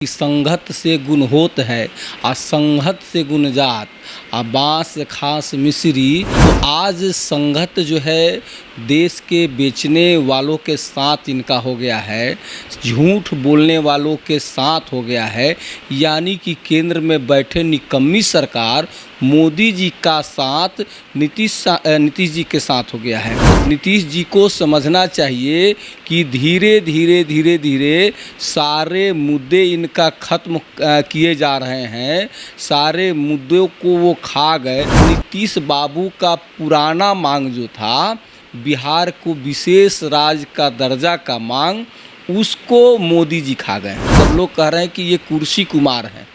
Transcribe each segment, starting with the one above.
कि संगत से गुण होत है आ संगत से गुण जात आ बाँस खास मिश्री। तो आज संगत जो है देश के बेचने वालों के साथ इनका हो गया है, झूठ बोलने वालों के साथ हो गया है। यानी कि केंद्र में बैठे निकम्मी सरकार मोदी जी का साथ नीतीश जी के साथ हो गया है। नीतीश जी को समझना चाहिए कि धीरे धीरे सारे मुद्दे इनका ख़त्म किए जा रहे हैं, सारे मुद्दों को वो खा गए। नीतीश बाबू का पुराना मांग जो था बिहार को विशेष राज्य का दर्जा का मांग, उसको मोदी जी खा गए। सब लोग कह रहे हैं कि ये कुर्सी कुमार हैं,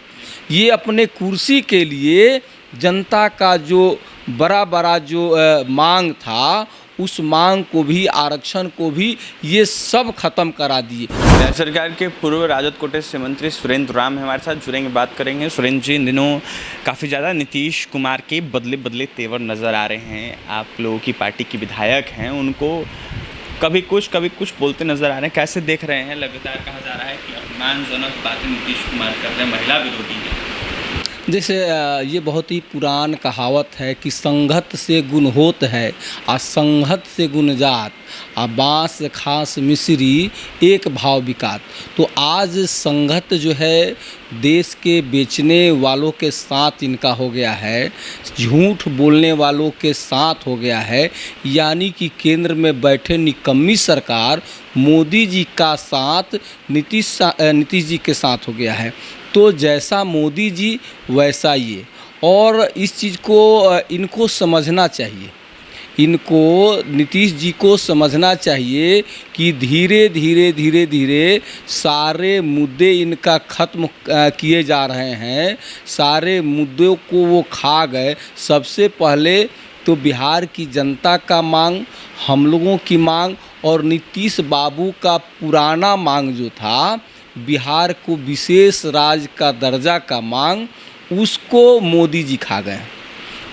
ये अपने कुर्सी के लिए जनता का जो बड़ा जो मांग था उस मांग को भी, आरक्षण को भी ये सब खत्म करा दिए। बिहार सरकार के पूर्व राजद कोटे से मंत्री सुरेंद्र राम हमारे साथ जुड़ेंगे, बात करेंगे। सुरेंद्र जी, इन दिनों काफ़ी ज़्यादा नीतीश कुमार के बदले तेवर नज़र आ रहे हैं। आप लोगों की पार्टी के विधायक हैं, उनको कभी कुछ बोलते नज़र आ रहे हैं, कैसे देख रहे हैं? लगातार कहा जा रहा है कि अपमानजनक बातें नीतीश कुमार कर रहे हैं, महिला विरोधी हैं। जैसे ये बहुत ही पुरान कहावत है कि संगत से गुण होत है आ संगत से गुण जात आ बाँस खास मिश्री एक भाव बिकात। तो आज संगत जो है देश के बेचने वालों के साथ इनका हो गया है, झूठ बोलने वालों के साथ हो गया है। यानी कि केंद्र में बैठे निकम्मी सरकार मोदी जी का साथ नीतीश जी के साथ हो गया है। तो जैसा मोदी जी वैसा ये, और इस चीज़ को इनको समझना चाहिए, इनको नीतीश जी को समझना चाहिए कि धीरे धीरे सारे मुद्दे इनका ख़त्म किए जा रहे हैं, सारे मुद्दों को वो खा गए। सबसे पहले तो बिहार की जनता का मांग, हम लोगों की मांग और नीतीश बाबू का पुराना मांग जो था बिहार को विशेष राज्य का दर्जा का मांग, उसको मोदी जी खा गए।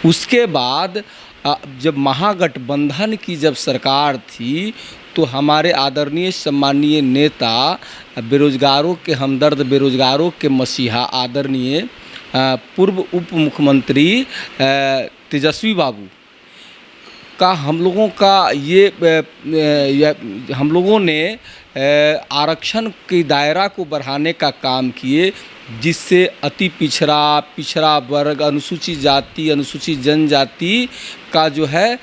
उसके बाद जब महागठबंधन की जब सरकार थी तो हमारे आदरणीय सम्मानीय नेता, बेरोजगारों के हमदर्द, बेरोजगारों के मसीहा, आदरणीय पूर्व उप मुख्यमंत्री तेजस्वी बाबू का हम लोगों का हम लोगों ने आरक्षण के दायरा को बढ़ाने का काम किए, जिससे अति पिछड़ा वर्ग, अनुसूचित जाति, अनुसूचित जनजाति का जो है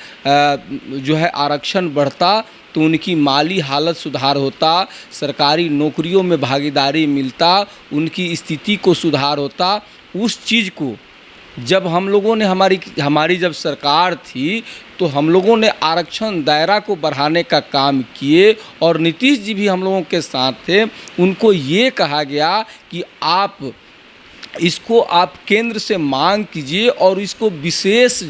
आरक्षण बढ़ता तो उनकी माली हालत सुधार होता, सरकारी नौकरियों में भागीदारी मिलता, उनकी स्थिति को सुधार होता। उस चीज़ को जब हम लोगों ने हमारी जब सरकार थी तो हम लोगों ने आरक्षण दायरा को बढ़ाने का काम किए और नीतीश जी भी हम लोगों के साथ थे। उनको ये कहा गया कि आप केंद्र से मांग कीजिए और इसको विशेष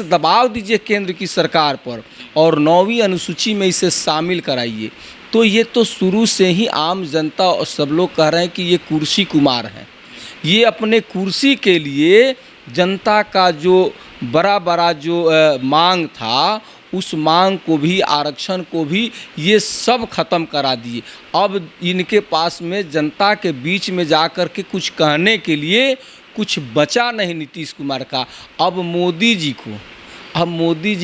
दबाव दीजिए केंद्र की सरकार पर और 9वीं अनुसूची में इसे शामिल कराइए। तो ये तो शुरू से ही आम जनता और सब लोग कह रहे हैं कि ये कुर्सी कुमार हैं, ये अपने कुर्सी के लिए जनता का जो बड़ा जो मांग था उस मांग को भी, आरक्षण को भी ये सब खत्म करा दिए। अब इनके पास में जनता के बीच में जाकर के कुछ कहने के लिए कुछ बचा नहीं नीतीश कुमार का। अब मोदी जी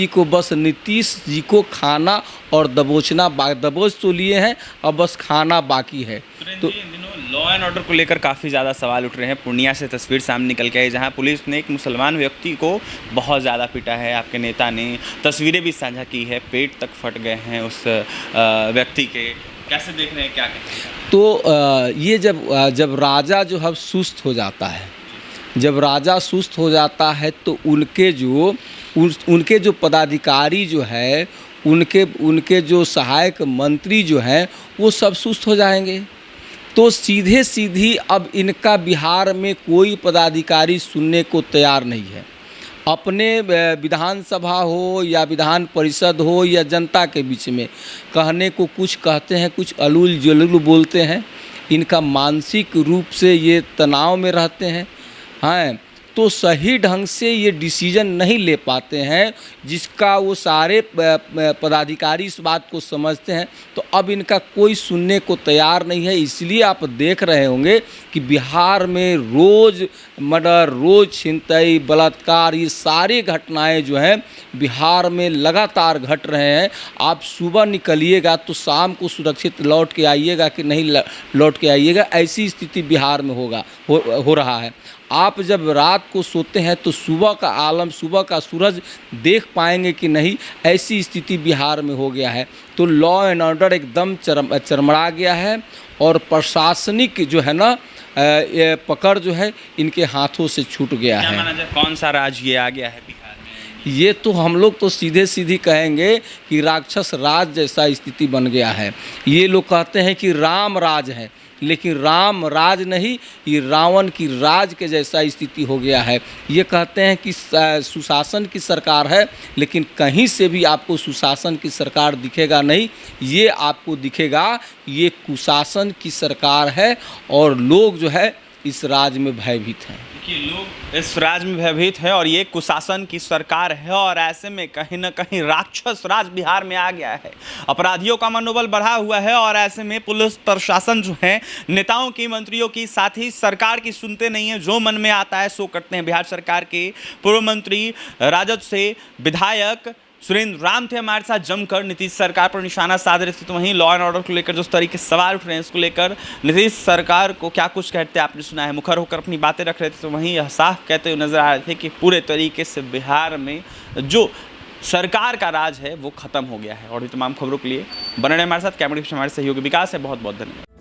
को बस नीतीश जी को खाना और दबोचना, दबोच तो लिए हैं, अब बस खाना बाकी है। तो इन दिनों लॉ एंड ऑर्डर को लेकर काफ़ी ज़्यादा सवाल उठ रहे हैं। पूर्णिया से तस्वीर सामने निकल के आई जहां पुलिस ने एक मुसलमान व्यक्ति को बहुत ज़्यादा पीटा है। आपके नेता ने तस्वीरें भी साझा की है, पेट तक फट गए हैं उस व्यक्ति के। कैसे देख रहे हैं, क्या कहते हैं? तो ये जब राजा जो है सुस्त हो जाता है, जब राजा सुस्त हो जाता है तो उनके जो पदाधिकारी जो है, उनके जो सहायक मंत्री जो हैं वो सब सुस्त हो जाएंगे। तो सीधी अब इनका बिहार में कोई पदाधिकारी सुनने को तैयार नहीं है। अपने विधानसभा हो या विधान परिषद हो या जनता के बीच में कहने को कुछ कहते हैं, कुछ अलूल जलूल बोलते हैं। इनका मानसिक रूप से ये तनाव में रहते हैं। हाँ, तो सही ढंग से ये डिसीजन नहीं ले पाते हैं, जिसका वो सारे पदाधिकारी इस बात को समझते हैं। तो अब इनका कोई सुनने को तैयार नहीं है। इसलिए आप देख रहे होंगे कि बिहार में रोज़ मर्डर, रोज़ छिनतई, बलात्कार, ये सारी घटनाएं जो हैं बिहार में लगातार घट रहे हैं। आप सुबह निकलिएगा तो शाम को सुरक्षित लौट के आइएगा कि नहीं लौट के आइएगा, ऐसी स्थिति बिहार में हो रहा है। आप जब रात को सोते हैं तो सुबह का आलम, सुबह का सूरज देख पाएंगे कि नहीं, ऐसी स्थिति बिहार में हो गया है। तो लॉ एंड ऑर्डर एकदम चरमरा गया है और प्रशासनिक जो है ना ये पकड़ जो है इनके हाथों से छूट गया है। क्या माना जाए, कौन सा राज ये आ गया है बिहार में? ये तो हम लोग तो सीधे कहेंगे कि राक्षस राज जैसा स्थिति बन गया है। ये लोग कहते हैं कि राम राज है, लेकिन राम राज नहीं, ये रावण की राज के जैसा स्थिति हो गया है। ये कहते हैं कि सुशासन की सरकार है, लेकिन कहीं से भी आपको सुशासन की सरकार दिखेगा नहीं। ये आपको दिखेगा ये कुशासन की सरकार है और लोग जो है इस राज में भयभीत हैं। कि लोग इस राज में भयभीत है और ये कुशासन की सरकार है और ऐसे में कहीं ना कहीं राक्षस राज बिहार में आ गया है। अपराधियों का मनोबल बढ़ा हुआ है और ऐसे में पुलिस प्रशासन जो है नेताओं की, मंत्रियों की, साथ ही सरकार की सुनते नहीं है, जो मन में आता है सो करते हैं। बिहार सरकार के पूर्व मंत्री, राजद से विधायक सुरेंद्र राम थे हमारे साथ, जमकर नीतीश सरकार पर निशाना साध रहे थे। तो वहीं लॉ एंड ऑर्डर को लेकर जिस तरीके से सवाल उठ रहे हैं, इसको लेकर नीतीश सरकार को क्या कुछ कहते आपने सुना है, मुखर होकर अपनी बातें रख रहे थे। तो वहीं यह साफ कहते हुए नजर आ रहे थे कि पूरे तरीके से बिहार में जो सरकार का राज है वो खत्म हो गया है। और ये तमाम खबरों के लिए बने रहे हमारे साथ। कैमरे पीछे हमारे सहयोगी विकास है। बहुत बहुत धन्यवाद।